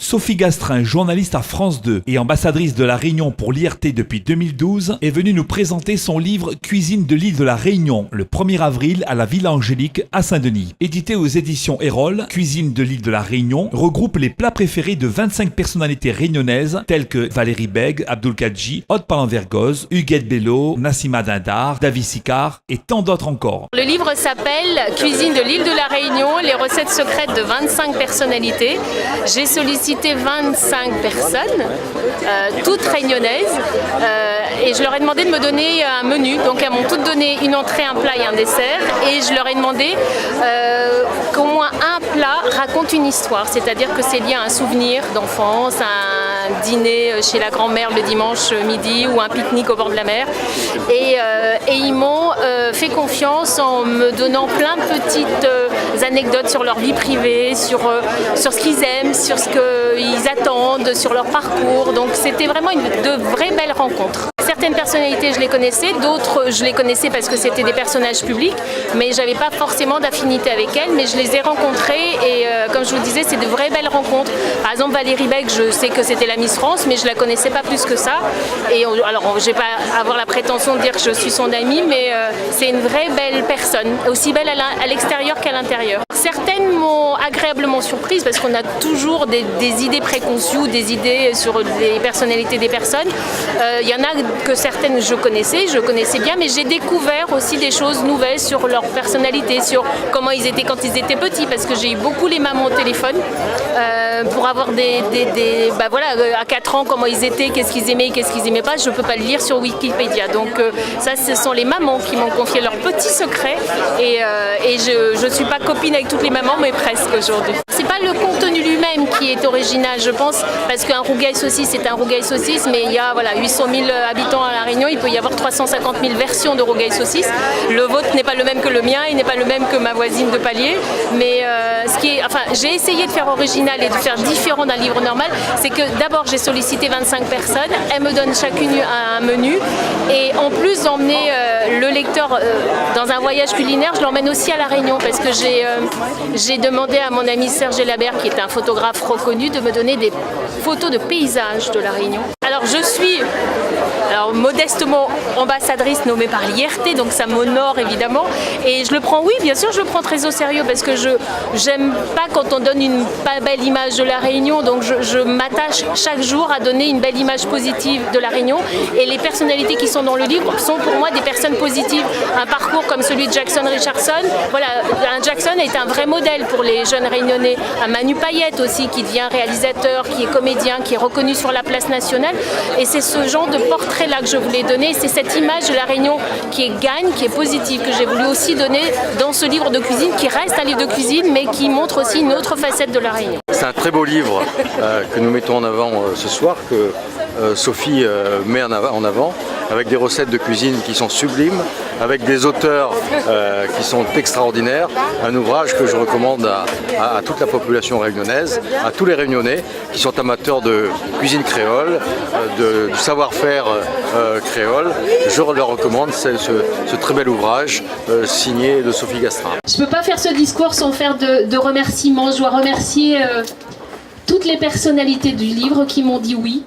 Sophie Gastrin, journaliste à France 2 et ambassadrice de La Réunion pour l'IRT depuis 2012, est venue nous présenter son livre « Cuisine de l'île de La Réunion » le 1er avril à la Villa Angélique à Saint-Denis. Édité aux éditions Erol, Cuisine de l'île de La Réunion regroupe les plats préférés de 25 personnalités réunionnaises telles que Valérie Bègue, Abdul Kadji, Haute Palan-Vergoz, Huguette Bello, Nassima Dindar, David Sicard et tant d'autres encore. Le livre s'appelle « Cuisine de l'île de La Réunion, les recettes secrètes de 25 personnalités ». J'ai sollicité 25 personnes, toutes réunionnaises, et je leur ai demandé de me donner un menu. Donc elles m'ont toutes donné une entrée, un plat et un dessert, et je leur ai demandé qu'au moins un plat raconte une histoire, c'est-à-dire que c'est lié à un souvenir d'enfance, un dîner chez la grand-mère le dimanche midi ou un pique-nique au bord de la mer. Et ils m'ont fait confiance en me donnant plein de petites anecdotes sur leur vie privée, sur ce qu'ils aiment, sur ce qu'ils attendent, sur leur parcours. Donc c'était vraiment de vraies belles rencontres. Certaines personnalités, je les connaissais, d'autres, je les connaissais parce que c'était des personnages publics, mais je n'avais pas forcément d'affinité avec elles, mais je les ai rencontrées et comme je vous disais, c'est de vraies belles rencontres. Par exemple, Valérie Bègue, je sais que c'était la Miss France, mais je ne la connaissais pas plus que ça. Et alors, je ne vais pas avoir la prétention de dire que je suis son amie, mais c'est une vraie belle personne, aussi belle à l'extérieur qu'à l'intérieur. Certaines m'ont agréablement surprise parce qu'on a toujours des idées préconçues, des idées sur les personnalités des personnes. Il y en a que certaines je connaissais bien, mais j'ai découvert aussi des choses nouvelles sur leur personnalité, sur comment ils étaient quand ils étaient petits, parce que j'ai eu beaucoup les mamans au téléphone pour avoir voilà, à 4 ans, comment ils étaient, qu'est-ce qu'ils aimaient, qu'est-ce qu'ils n'aimaient pas, je ne peux pas le lire sur Wikipédia. Donc ça, ce sont les mamans qui m'ont confié leurs petits secrets et je ne suis pas copine avec toutes les mamans, mais presque aujourd'hui. C'est pas le contenu lui-même qui est original, je pense, parce qu'un rougail saucisse, c'est un rougail saucisse, mais il y a 800 000 habitants à La Réunion, il peut y avoir 350 000 versions de rougail saucisse. Le vôtre n'est pas le même que le mien, il n'est pas le même que ma voisine de palier, mais j'ai essayé de faire original et de faire différent d'un livre normal, c'est que d'abord j'ai sollicité 25 personnes, elles me donnent chacune un menu, et en plus d'emmener le lecteur dans un voyage culinaire, je l'emmène aussi à La Réunion, parce que j'ai demandé à mon ami Serge Labert, qui est un photographe reconnu, de me donner des photos de paysages de La Réunion. Alors je suis modestement ambassadrice nommée par l'IRT, donc ça m'honore évidemment, et je le prends, oui bien sûr je le prends très au sérieux, parce que j'aime pas quand on donne une pas belle image de La Réunion, donc je m'attache chaque jour à donner une belle image positive de La Réunion, et les personnalités qui sont dans le livre sont pour moi des personnes positives. Un parcours comme celui de Jackson Richardson, voilà, Jackson est un vrai modèle pour les jeunes réunionnais. Un Manu Payette aussi, qui devient réalisateur, qui est comédien, qui est reconnu sur la place nationale, et c'est ce genre de portrait-là que je voulais donner, c'est cette image de La Réunion qui gagne, qui est positive, que j'ai voulu aussi donner dans ce livre de cuisine, qui reste un livre de cuisine, mais qui montre aussi une autre facette de La Réunion. C'est un très beau livre que nous mettons en avant ce soir, que Sophie met en avant, avec des recettes de cuisine qui sont sublimes, avec des auteurs qui sont extraordinaires. Un ouvrage que je recommande à toute la population réunionnaise, à tous les Réunionnais qui sont amateurs de cuisine créole, du savoir-faire créole. Je leur recommande ce très bel ouvrage signé de Sophie Gastrin. Je ne peux pas faire ce discours sans faire de remerciements. Je dois remercier toutes les personnalités du livre qui m'ont dit oui.